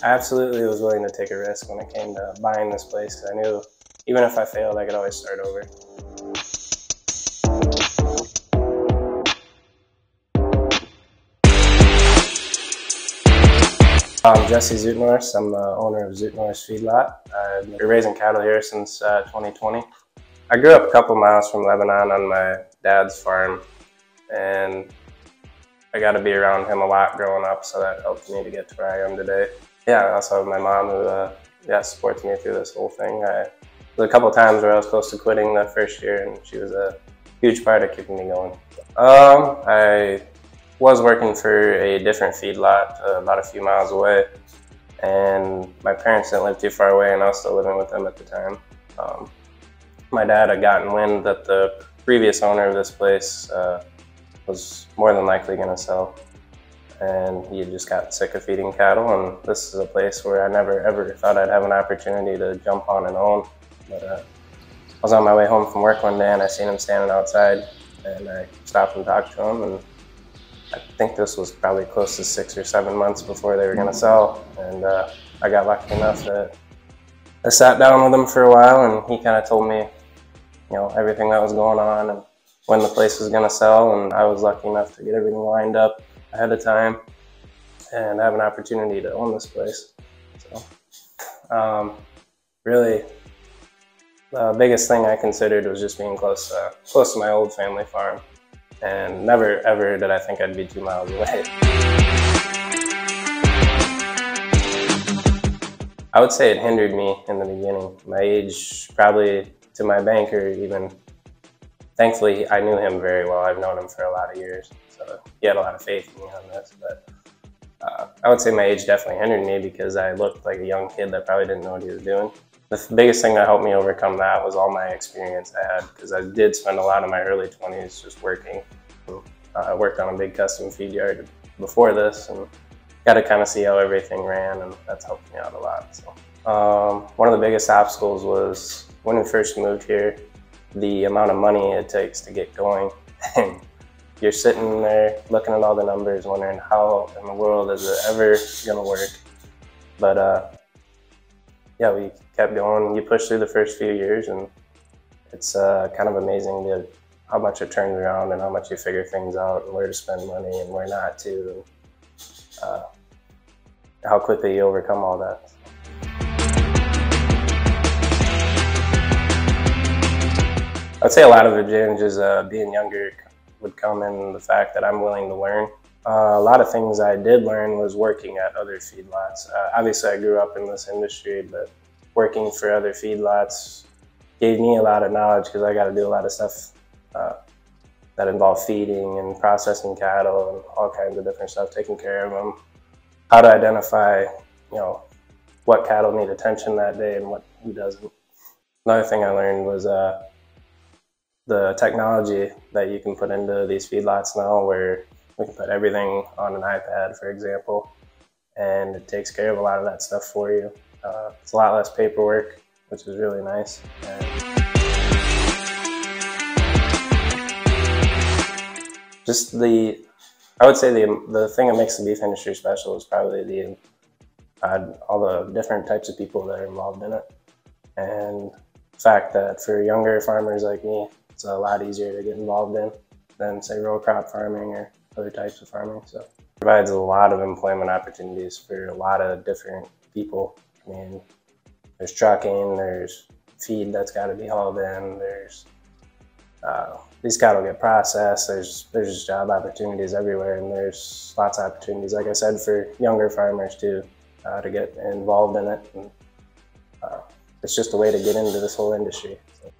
I absolutely was willing to take a risk when it came to buying this place. I knew even if I failed, I could always start over. I'm Jesse Zeutenhorst. I'm the owner of Zeutenhorst Feedlot. I've been raising cattle here since 2020. I grew up a couple miles from Lebanon on my dad's farm, and I got to be around him a lot growing up, so that helped me to get to where I am today. Yeah, I also have my mom who supports me through this whole thing. There was a couple of times where I was close to quitting the first year, and she was a huge part of keeping me going. I was working for a different feedlot about a few miles away, and my parents didn't live too far away, and I was still living with them at the time. My dad had gotten wind that the previous owner of this place was more than likely going to sell, and he just got sick of feeding cattle, and this is a place where I never ever thought I'd have an opportunity to jump on and own. But I was on my way home from work one day, and I seen him standing outside, and I stopped and talked to him, and I think this was probably close to 6 or 7 months before they were going to sell, and I got lucky enough that I sat down with him for a while, and he kind of told me, you know, everything that was going on and when the place was going to sell, and I was lucky enough to get everything lined up ahead of time and have an opportunity to own this place. So, really, the biggest thing I considered was just being close to my old family farm. And never ever did I think I'd be 2 miles away. I would say it hindered me in the beginning. My age, probably to my banker even. Thankfully, I knew him very well. I've known him for a lot of years, so he had a lot of faith in me on this. But I would say my age definitely hindered me because I looked like a young kid that probably didn't know what he was doing. The biggest thing that helped me overcome that was all my experience I had, because I did spend a lot of my early 20s just working. I worked on a big custom feed yard before this and got to kind of see how everything ran, and that's helped me out a lot. So, one of the biggest obstacles was when we first moved here, the amount of money it takes to get going. And you're sitting there looking at all the numbers, wondering how in the world is it ever going to work. But yeah, we kept going. You push through the first few years, and it's kind of amazing how much it turns around and how much you figure things out and where to spend money and where not to, and how quickly you overcome all that. I'd say a lot of advantages being younger would come in the fact that I'm willing to learn. A lot of things I did learn was working at other feedlots. Obviously, I grew up in this industry, but working for other feedlots gave me a lot of knowledge because I got to do a lot of stuff that involve feeding and processing cattle and all kinds of different stuff, taking care of them, how to identify, you know, what cattle need attention that day and who doesn't. Another thing I learned was the technology that you can put into these feedlots now, where we can put everything on an iPad, for example, and it takes care of a lot of that stuff for you. It's a lot less paperwork, which is really nice. I would say the thing that makes the beef industry special is probably all the different types of people that are involved in it, and the fact that for younger farmers like me, it's a lot easier to get involved in than, say, row crop farming or other types of farming. So it provides a lot of employment opportunities for a lot of different people. I mean, there's trucking, there's feed that's got to be hauled in, there's these cattle get processed, there's just job opportunities everywhere, and there's lots of opportunities, like I said, for younger farmers too, to get involved in it. And it's just a way to get into this whole industry. So.